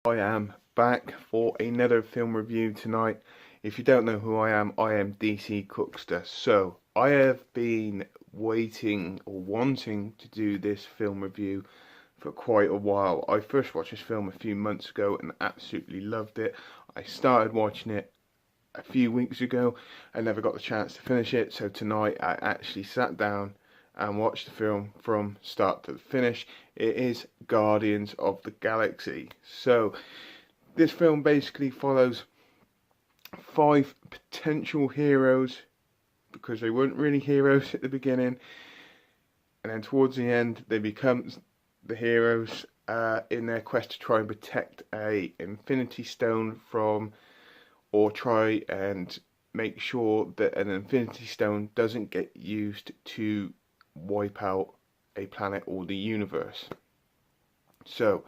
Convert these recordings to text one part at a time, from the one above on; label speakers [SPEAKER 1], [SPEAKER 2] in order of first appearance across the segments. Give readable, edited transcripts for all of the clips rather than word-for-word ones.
[SPEAKER 1] I am back for another film review tonight. If you don't know who I am DC Cookster. So, I have been waiting or wanting to do this film review for quite a while. I first watched this film a few months ago and absolutely loved it. I started watching it a few weeks ago. I never got the chance to finish it, so tonight I actually sat down and watched the film from start to finish. It is Guardians of the Galaxy. So, this film basically follows five potential heroes because they weren't really heroes at the beginning, and then towards the end they become the heroes in their quest to try and protect a Infinity Stone from, or try and make sure that an Infinity Stone doesn't get used to wipe out a planet or the universe. So,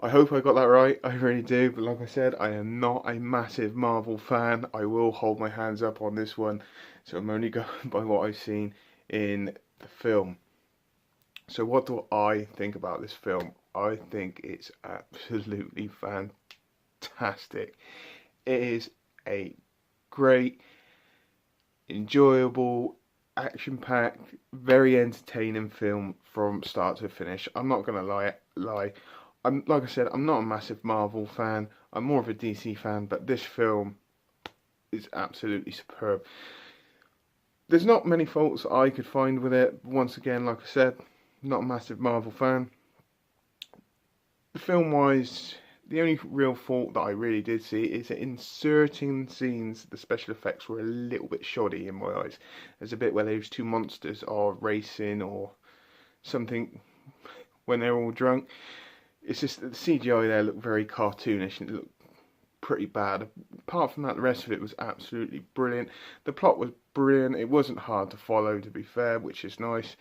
[SPEAKER 1] I hope I got that right, I really do, but like I said, I am not a massive Marvel fan. I will hold my hands up on this one, so I'm only going by what I've seen in the film. So what do I think about this film? I think it's absolutely fantastic. It is a great, enjoyable, action-packed, very entertaining film from start to finish. I'm not gonna lie. Like I said, I'm not a massive Marvel fan. I'm more of a DC fan, but this film is absolutely superb. There's not many faults I could find with it. Once again, like I said, not a massive Marvel fan. The film-wise, the only real fault that I really did see is that in certain scenes, the special effects were a little bit shoddy in my eyes. There's a bit where those two monsters are racing or something when they're all drunk. It's just that the CGI there looked very cartoonish and it looked pretty bad. Apart from that, the rest of it was absolutely brilliant. The plot was brilliant. It wasn't hard to follow, to be fair, which is nice.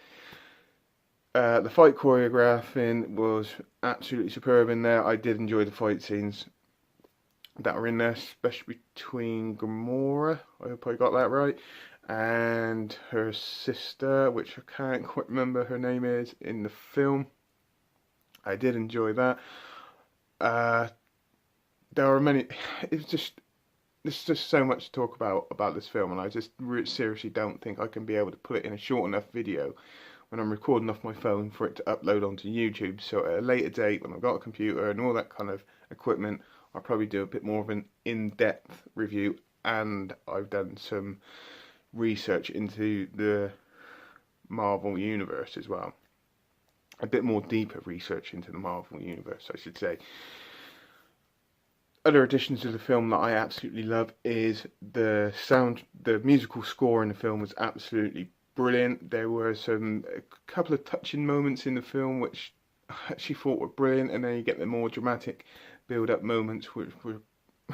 [SPEAKER 1] The fight choreographing was absolutely superb in there. I did enjoy the fight scenes that were in there, especially between Gamora, I hope I got that right, and her sister, which I can't quite remember her name is in the film. I did enjoy that. There are many. It's just there's just so much to talk about this film, and I just seriously don't think I can be able to put it in a short enough video when I'm recording off my phone for it to upload onto YouTube. So at a later date, when I've got a computer and all that kind of equipment, I'll probably do a bit more of an in-depth review, and I've done some research into the Marvel Universe as well. A bit more deeper research into the Marvel Universe, I should say. Other additions to the film that I absolutely love is the musical score in the film was absolutely brilliant. There were a couple of touching moments in the film which I actually thought were brilliant, and then you get the more dramatic build-up moments which were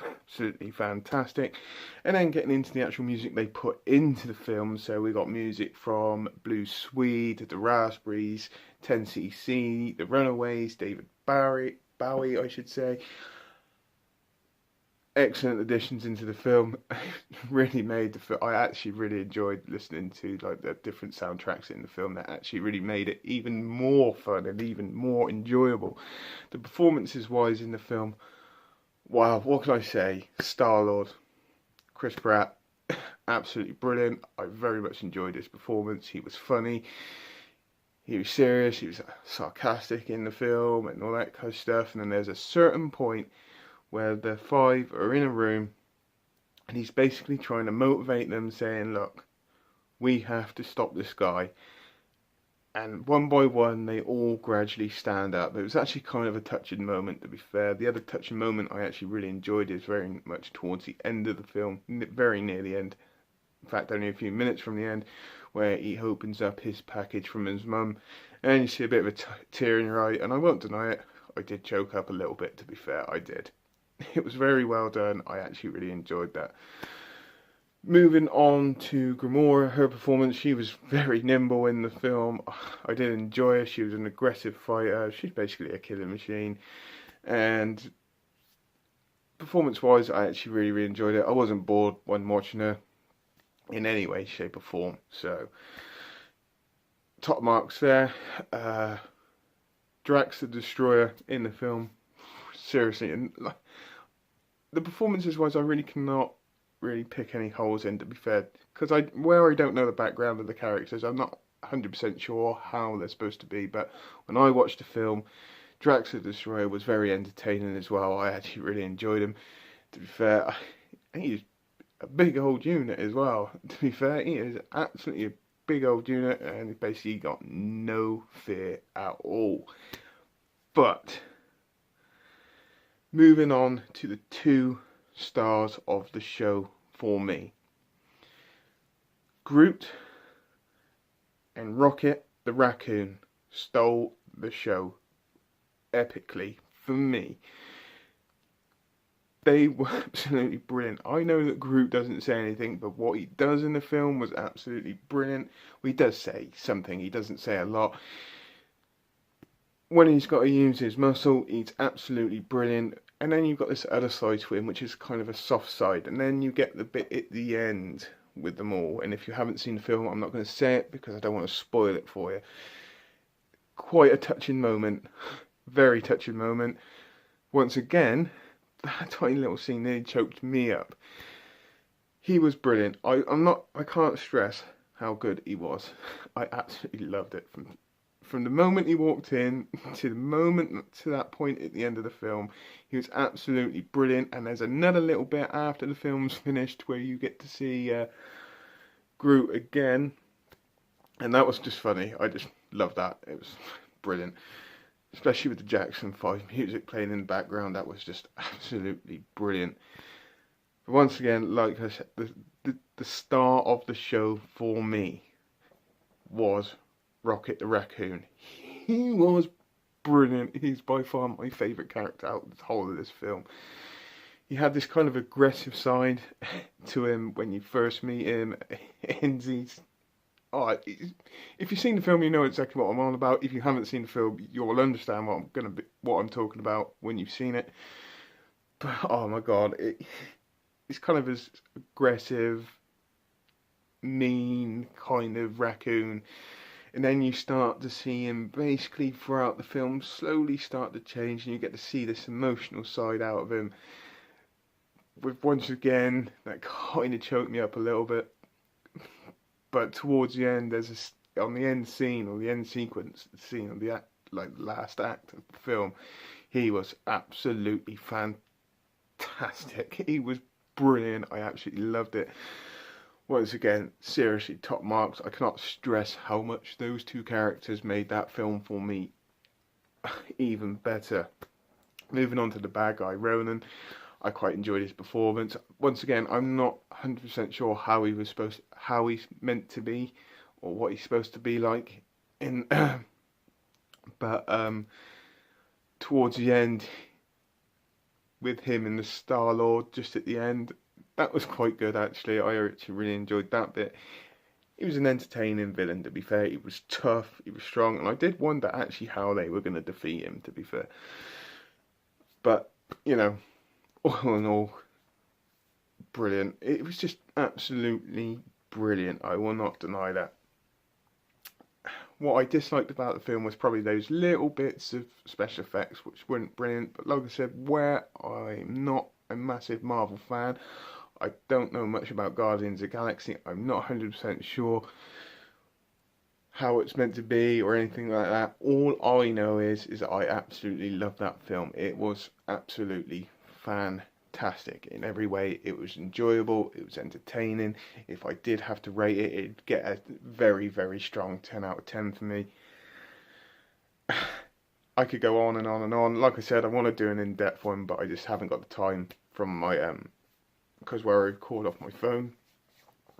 [SPEAKER 1] absolutely fantastic. And then getting into the actual music they put into the film, so we got music from Blue Swede, The Raspberries, 10cc, The Runaways, David Bowie, I should say. Excellent additions into the film. Really made the film. I actually really enjoyed listening to like the different soundtracks in the film. That actually really made it even more fun and even more enjoyable. The performances wise in the film, wow, what can I say? Star-Lord, Chris Pratt, absolutely brilliant. I very much enjoyed his performance. He was funny. He was serious. He was sarcastic in the film and all that kind of stuff. And then there's a certain point where the five are in a room and he's basically trying to motivate them, saying, look, we have to stop this guy. And one by one, they all gradually stand up. It was actually kind of a touching moment, to be fair. The other touching moment I actually really enjoyed is very much towards the end of the film, very near the end. In fact, only a few minutes from the end, where he opens up his package from his mum, and you see a bit of a tear in your eye. And I won't deny it, I did choke up a little bit, to be fair, I did. It was very well done. I actually really enjoyed that. Moving on to Gamora, her performance, she was very nimble in the film. I did enjoy her. She was an aggressive fighter. She's basically a killing machine. And performance-wise, I actually really enjoyed it. I wasn't bored when watching her in any way, shape or form. So, top marks there. Drax the Destroyer in the film, seriously. And like, the performances wise, I really cannot really pick any holes in, to be fair, because where I don't know the background of the characters, I'm not 100% sure how they're supposed to be. But when I watched the film, Drax the Destroyer was very entertaining as well. I actually really enjoyed him. To be fair, I think he's a big old unit as well. To be fair, he is absolutely a big old unit, and he's basically got no fear at all. But moving on to the 2 stars of the show for me, Groot and Rocket the Raccoon stole the show epically for me. They were absolutely brilliant. I know that Groot doesn't say anything, but what he does in the film was absolutely brilliant. Well, he does say something, he doesn't say a lot. When he's got to use his muscle, he's absolutely brilliant. And then you've got this other side to him, which is kind of a soft side. And then you get the bit at the end with them all. And if you haven't seen the film, I'm not going to say it because I don't want to spoil it for you. Quite a touching moment. Very touching moment. Once again, that tiny little scene nearly choked me up. He was brilliant. I can't stress how good he was. I absolutely loved it. From the moment he walked in to the moment to that point at the end of the film, he was absolutely brilliant. And there's another little bit after the film's finished where you get to see Groot again, and that was just funny. I just loved that. It was brilliant, especially with the Jackson 5 music playing in the background. That was just absolutely brilliant. But once again, like I said, the star of the show for me was Rocket the Raccoon. He was brilliant. He's by far my favourite character out of the whole of this film. He had this kind of aggressive side to him when you first meet him, and if you've seen the film, you know exactly what I'm on about. If you haven't seen the film, you'll understand what I'm talking about when you've seen it. But oh my god, it's kind of this aggressive, mean kind of raccoon. And then you start to see him basically throughout the film slowly start to change, and you get to see this emotional side out of him. With once again, that kind of choked me up a little bit. But towards the end, on the end scene or the end sequence, the scene of the last act of the film, he was absolutely fantastic. He was brilliant. I absolutely loved it. Once again, seriously, top marks. I cannot stress how much those 2 characters made that film for me even better. Moving on to the bad guy, Ronan. I quite enjoyed his performance. Once again, I'm not 100% sure how he's meant to be, or what he's supposed to be like. But towards the end, with him and the Star-Lord, just at the end, that was quite good actually. I actually really enjoyed that bit. He was an entertaining villain, to be fair. He was tough, he was strong, and I did wonder actually how they were going to defeat him, to be fair. But, you know, all in all, brilliant. It was just absolutely brilliant. I will not deny that. What I disliked about the film was probably those little bits of special effects which weren't brilliant. But like I said, where I'm not a massive Marvel fan, I don't know much about Guardians of the Galaxy. I'm not 100% sure how it's meant to be or anything like that. All I know is that I absolutely love that film. It was absolutely fantastic in every way. It was enjoyable, it was entertaining. If I did have to rate it, it'd get a very, very strong 10 out of 10 for me. I could go on and on and on. Like I said, I want to do an in-depth one, but I just haven't got the time from my because where I record off my phone.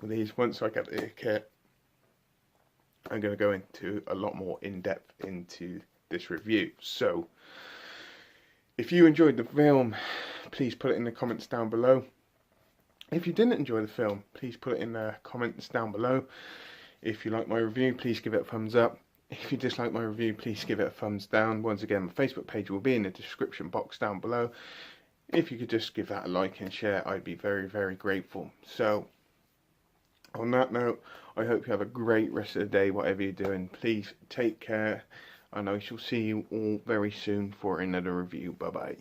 [SPEAKER 1] These, once I get the kit, I'm going to go into a lot more in-depth into this review. So, if you enjoyed the film, please put it in the comments down below. If you didn't enjoy the film, please put it in the comments down below. If you like my review, please give it a thumbs up. If you dislike my review, please give it a thumbs down. Once again, my Facebook page will be in the description box down below. If you could just give that a like and share, I'd be very, very grateful. So, on that note, I hope you have a great rest of the day, whatever you're doing. Please take care, and I shall see you all very soon for another review. Bye-bye.